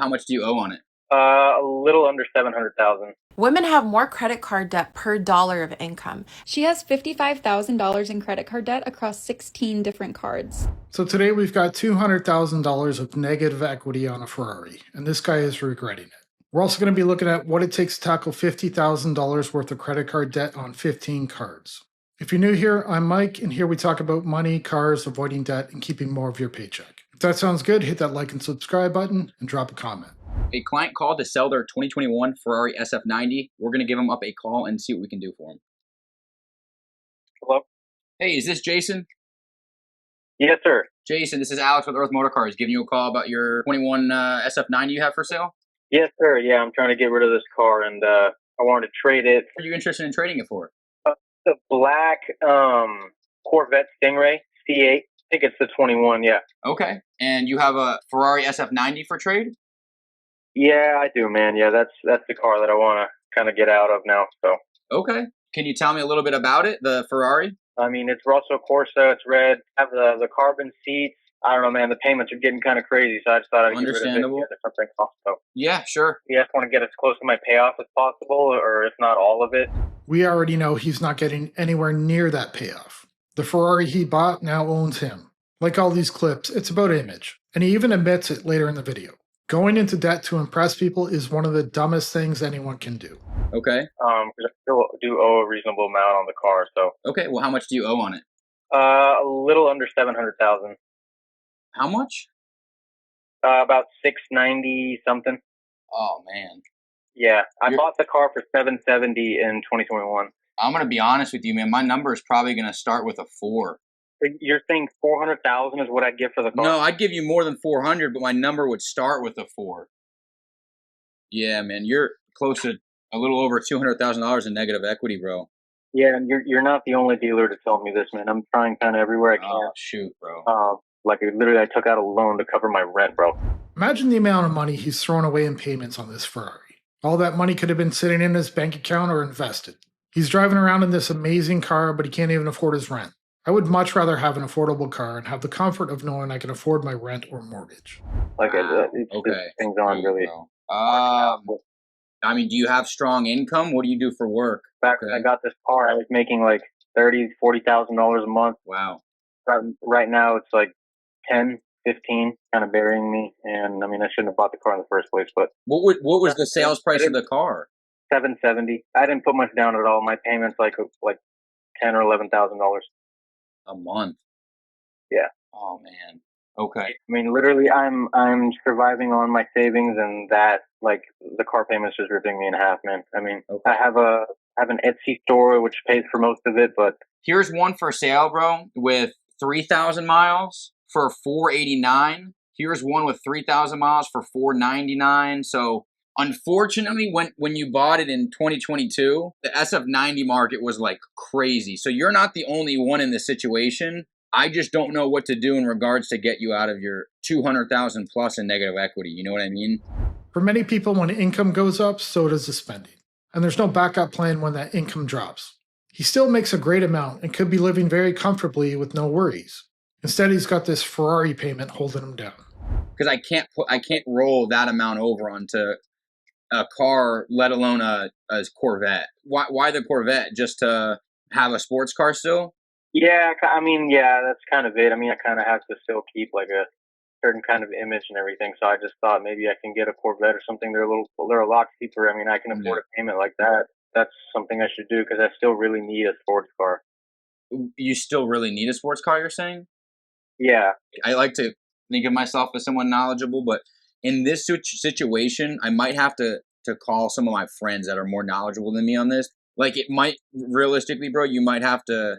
How much do you owe on it? A little under 700,000. Women have more credit card debt per dollar of income. She has $55,000 in credit card debt across 16 different cards. So today we've got $200,000 of negative equity on a Ferrari, and this guy is regretting it. We're also going to be looking at what it takes to tackle $50,000 worth of credit card debt on 15 cards. If you're new here, I'm Mike, and here we talk about money, cars, avoiding debt, and keeping more of your paycheck. If that sounds good, hit that like and subscribe button and drop a comment. A client called to sell their 2021 Ferrari SF90. We're going to give them up a call and see what we can do for them. Hello? Hey, is this Jason? Yes, sir. Jason, this is Alex with Earth Motor Cars giving you a call about your 21 SF90 you have for sale. Yes, sir. Yeah, I'm trying to get rid of this car, and I wanted to trade it. What are you interested in trading it for? The black Corvette Stingray C8. I think it's the 21, yeah. Okay. And you have a Ferrari SF90 for trade? Yeah, I do, man. Yeah, that's the car that I want to kind of get out of now. So. Okay. Can you tell me a little bit about it, the Ferrari? I mean, it's Rosso Corsa. It's red. Have the carbon seats. I don't know, man. The payments are getting kind of crazy, so I just thought I'd get rid of it. Understandable. Something else. So. Yeah, sure. You just want to get as close to my payoff as possible, or if not all of it. We already know he's not getting anywhere near that payoff. The Ferrari he bought now owns him. Like all these clips, it's about image, and he even admits it later in the video. Going into debt to impress people is one of the dumbest things anyone can do. Okay. Because I still do owe a reasonable amount on the car, so. Okay, well, how much do you owe on it? A little under 700,000. How much? About 690 something. Oh, man. Yeah, I bought the car for 770 in 2021. I'm going to be honest with you, man. My number is probably going to start with a 4. You're saying 400,000 is what I'd give for the car? No, I'd give you more than 400, but my number would start with a 4. Yeah, man, you're close to a little over $200,000 in negative equity, bro. Yeah, and you're not the only dealer to tell me this, man. I'm trying kind of everywhere I can. Oh, shoot, bro. Literally, I took out a loan to cover my rent, bro. Imagine the amount of money he's thrown away in payments on this Ferrari. All that money could have been sitting in his bank account or invested. He's driving around in this amazing car, but he can't even afford his rent. I would much rather have an affordable car and have the comfort of knowing I can afford my rent or mortgage. Okay. Things aren't really. I mean, do you have strong income? What do you do for work? Back when I got this car, I was making like $30,000-$40,000 a month. Wow. Right now, it's like 10, 15, kind of burying me. And I mean, I shouldn't have bought the car in the first place. But what was the sales price of the car? $770. I didn't put much down at all. My payment's like $10,000 or $11,000 a month. Yeah. Oh man. Okay. I mean, literally, I'm surviving on my savings, and that, like, the car payment's just ripping me in half, man. I mean, okay. I have an Etsy store which pays for most of it, but here's one for sale, bro, with 3,000 miles for $489. Here's one with 3,000 miles for $499. So unfortunately, when you bought it in 2022, the SF90 market was like crazy. So you're not the only one in this situation. I just don't know what to do in regards to get you out of your 200,000 plus in negative equity. You know what I mean? For many people, when income goes up, so does the spending. And there's no backup plan when that income drops. He still makes a great amount and could be living very comfortably with no worries. Instead, he's got this Ferrari payment holding him down. Because I can't roll that amount over onto a car, let alone a Corvette. Why the Corvette? Just to have a sports car still? Yeah, I mean, yeah, that's kind of it. I mean, I kind of have to still keep like a certain kind of image and everything. So I just thought maybe I can get a Corvette or something. They're a lot cheaper. I mean, I can afford a payment like that. That's something I should do because I still really need a sports car. You still really need a sports car, you're saying? Yeah. I like to think of myself as someone knowledgeable, but in this situation, I might have to call some of my friends that are more knowledgeable than me on this. Like, it might, realistically, bro, you might have to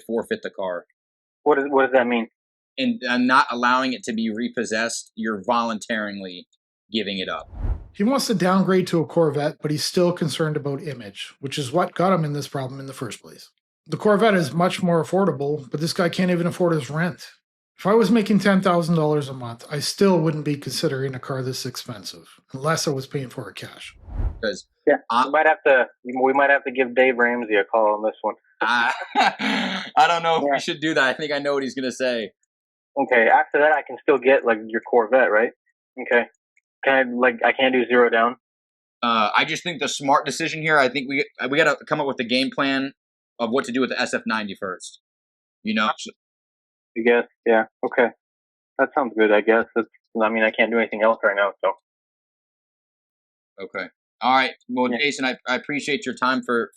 forfeit the car. What does that mean? And not allowing it to be repossessed, you're voluntarily giving it up. He wants to downgrade to a Corvette, but he's still concerned about image, which is what got him in this problem in the first place. The Corvette is much more affordable, but this guy can't even afford his rent. If I was making $10,000 a month, I still wouldn't be considering a car this expensive, unless I was paying for it cash. Because we might have to give Dave Ramsey a call on this one. I don't know if we should do that. I think I know what he's gonna say. Okay, after that, I can still get like your Corvette, right? Okay. I can't do 0 down? I just think the smart decision here, I think we got to come up with a game plan of what to do with the SF90 first. You know? I guess. Yeah. Okay. That sounds good, I guess. I can't do anything else right now, so. Okay. All right. Well, Yeah. Jason, I appreciate your time for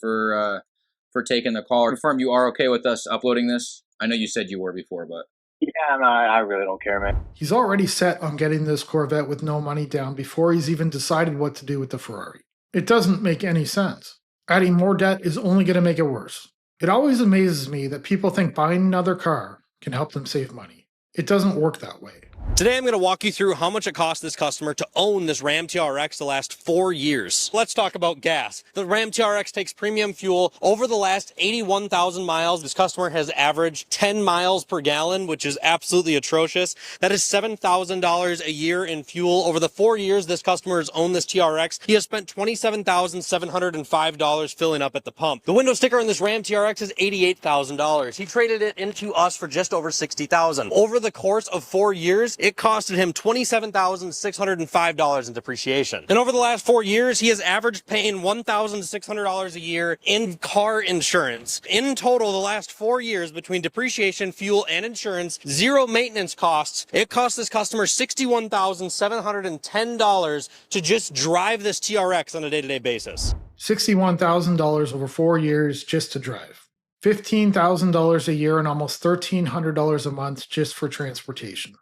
taking the call. Confirm you are okay with us uploading this. I know you said you were before, but Yeah, no, I really don't care, man. He's already set on getting this Corvette with no money down before he's even decided what to do with the Ferrari. It doesn't make any sense. Adding more debt is only going to make it worse. It always amazes me that people think buying another car can help them save money. It doesn't work that way. Today I'm going to walk you through how much it cost this customer to own this Ram TRX the last 4 years. Let's talk about gas. The Ram TRX takes premium fuel. Over the last 81,000 miles, this customer has averaged 10 miles per gallon, which is absolutely atrocious. That is $7,000 a year in fuel. Over the 4 years this customer has owned this TRX, he has spent $27,705 filling up at the pump. The window sticker on this Ram TRX is $88,000. He traded it into us for just over $60,000. Over the course of 4 years, it costed him $27,605 in depreciation. And over the last 4 years, he has averaged paying $1,600 a year in car insurance. In total, the last 4 years, between depreciation, fuel, and insurance, zero maintenance costs, it cost this customer $61,710 to just drive this TRX on a day-to-day basis. $61,000 over 4 years just to drive. $15,000 a year and almost $1,300 a month just for transportation.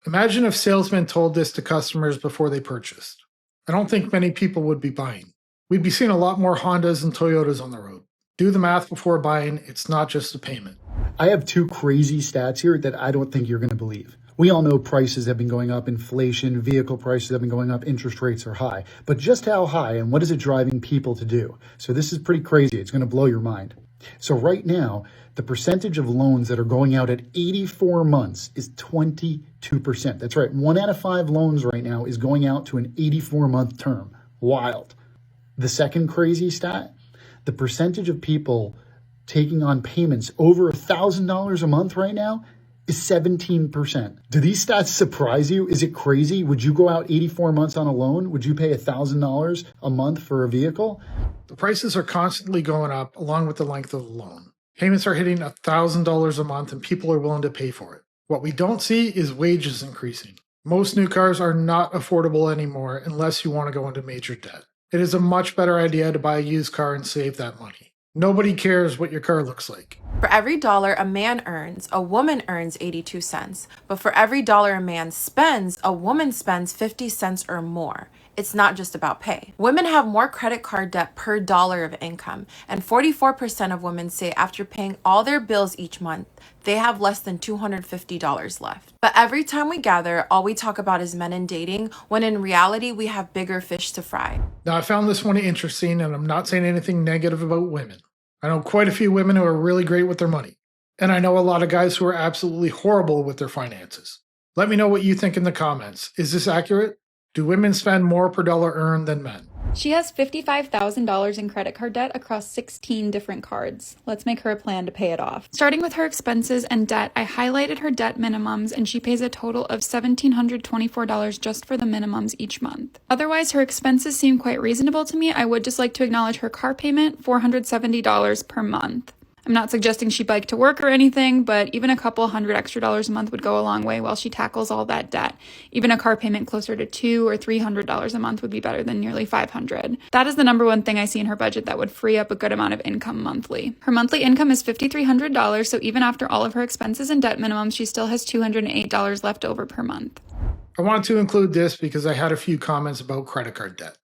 Imagine if salesmen told this to customers before they purchased. I don't think many people would be buying. We'd be seeing a lot more Hondas and Toyotas on the road. Do the math before buying, it's not just a payment. I have 2 crazy stats here that I don't think you're going to believe. We all know prices have been going up, inflation, vehicle prices have been going up, interest rates are high. But just how high and what is it driving people to do? So this is pretty crazy. It's going to blow your mind. So right now, the percentage of loans that are going out at 84 months is 22%. That's right. 1 out of 5 loans right now is going out to an 84-month term. Wild. The second crazy stat, the percentage of people taking on payments over $1,000 a month right now is 17%. Do these stats surprise you? Is it crazy? Would you go out 84 months on a loan? Would you pay $1,000 a month for a vehicle? The prices are constantly going up along with the length of the loan. Payments are hitting $1,000 a month and people are willing to pay for it. What we don't see is wages increasing. Most new cars are not affordable anymore unless you want to go into major debt. It is a much better idea to buy a used car and save that money. Nobody cares what your car looks like. For every dollar a man earns, a woman earns 82 cents. But for every dollar a man spends, a woman spends 50 cents or more. It's not just about pay. Women have more credit card debt per dollar of income, and 44% of women say after paying all their bills each month, they have less than $250 left. But every time we gather, all we talk about is men and dating, when in reality, we have bigger fish to fry. Now, I found this one interesting, and I'm not saying anything negative about women. I know quite a few women who are really great with their money, and I know a lot of guys who are absolutely horrible with their finances. Let me know what you think in the comments. Is this accurate? Do women spend more per dollar earned than men? She has $55,000 in credit card debt across 16 different cards. Let's make her a plan to pay it off. Starting with her expenses and debt, I highlighted her debt minimums, and she pays a total of $1,724 just for the minimums each month. Otherwise, her expenses seem quite reasonable to me. I would just like to acknowledge her car payment, $470 per month. I'm not suggesting she bike to work or anything, but even a couple $100 extra a month would go a long way while she tackles all that debt. Even a car payment closer to $200 or $300 a month would be better than nearly $500. That is the number one thing I see in her budget that would free up a good amount of income monthly. Her monthly income is $5,300, so even after all of her expenses and debt minimums, she still has $208 left over per month. I want to include this because I had a few comments about credit card debt.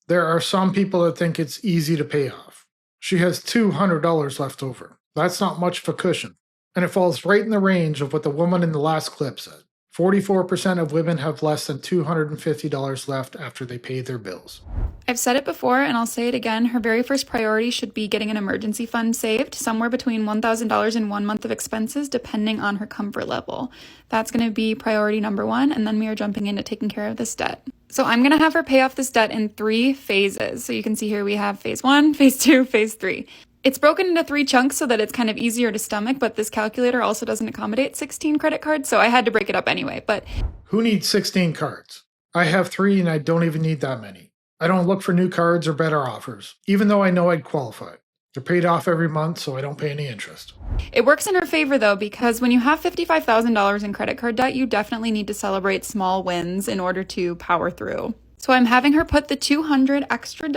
There are some people that think it's easy to pay off. She has $200 left over. That's not much of a cushion. And it falls right in the range of what the woman in the last clip said. 44% of women have less than $250 left after they pay their bills. I've said it before and I'll say it again. Her very first priority should be getting an emergency fund saved, somewhere between $1,000 in 1 month of expenses, depending on her comfort level. That's going to be priority number 1, and then we are jumping into taking care of this debt. So I'm going to have her pay off this debt in 3 phases. So you can see here we have phase 1, phase 2, phase 3. It's broken into 3 chunks so that it's kind of easier to stomach, but this calculator also doesn't accommodate 16 credit cards, so I had to break it up anyway. But who needs 16 cards? I have 3 and I don't even need that many. I don't look for new cards or better offers, even though I know I'd qualify. They're paid off every month, so I don't pay any interest. It works in her favor though, because when you have $55,000 in credit card debt, you definitely need to celebrate small wins in order to power through. So I'm having her put the $200 extra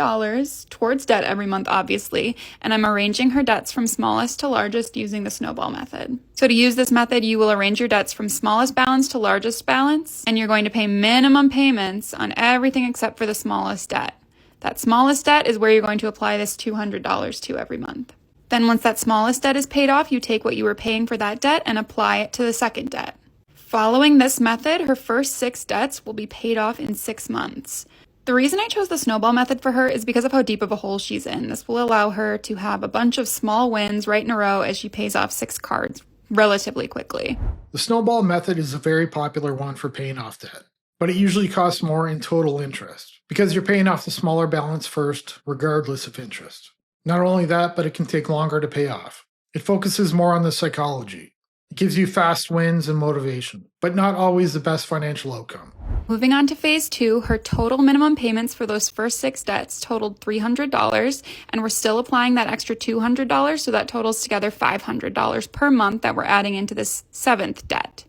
towards debt every month, obviously, and I'm arranging her debts from smallest to largest using the Snowball method. So to use this method, you will arrange your debts from smallest balance to largest balance, and you're going to pay minimum payments on everything except for the smallest debt. That smallest debt is where you're going to apply this $200 to every month. Then once that smallest debt is paid off, you take what you were paying for that debt and apply it to the second debt. Following this method, her first 6 debts will be paid off in 6 months. The reason I chose the Snowball method for her is because of how deep of a hole she's in. This will allow her to have a bunch of small wins right in a row as she pays off 6 cards relatively quickly. The Snowball method is a very popular one for paying off debt, but it usually costs more in total interest because you're paying off the smaller balance first, regardless of interest. Not only that, but it can take longer to pay off. It focuses more on the psychology. It gives you fast wins and motivation, but not always the best financial outcome. Moving on to phase 2, her total minimum payments for those first 6 debts totaled $300, and we're still applying that extra $200, so that totals together $500 per month that we're adding into this 7th debt.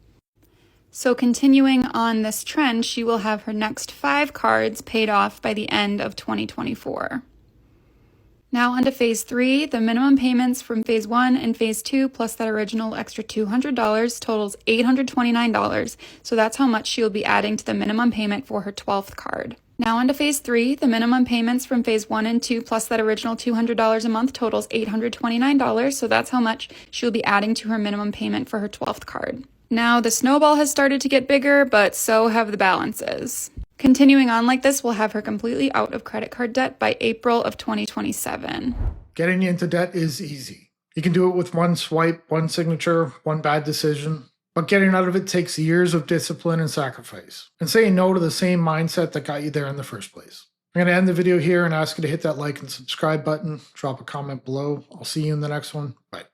So continuing on this trend, she will have her next 5 cards paid off by the end of 2024. Now on to phase 3, the minimum payments from phase 1 and phase 2 plus that original extra $200 totals $829, so that's how much she will be adding to the minimum payment for her 12th card. Now on to phase 3, the minimum payments from phase 1 and 2 plus that original $200 a month totals $829, so that's how much she'll be adding to her minimum payment for her 12th card. Now the snowball has started to get bigger, but so have the balances. Continuing on like this will have her completely out of credit card debt by April of 2027. Getting into debt is easy. You can do it with one swipe, one signature, one bad decision. But getting out of it takes years of discipline and sacrifice, and saying no to the same mindset that got you there in the first place. I'm going to end the video here and ask you to hit that like and subscribe button. Drop a comment below. I'll see you in the next one. Bye.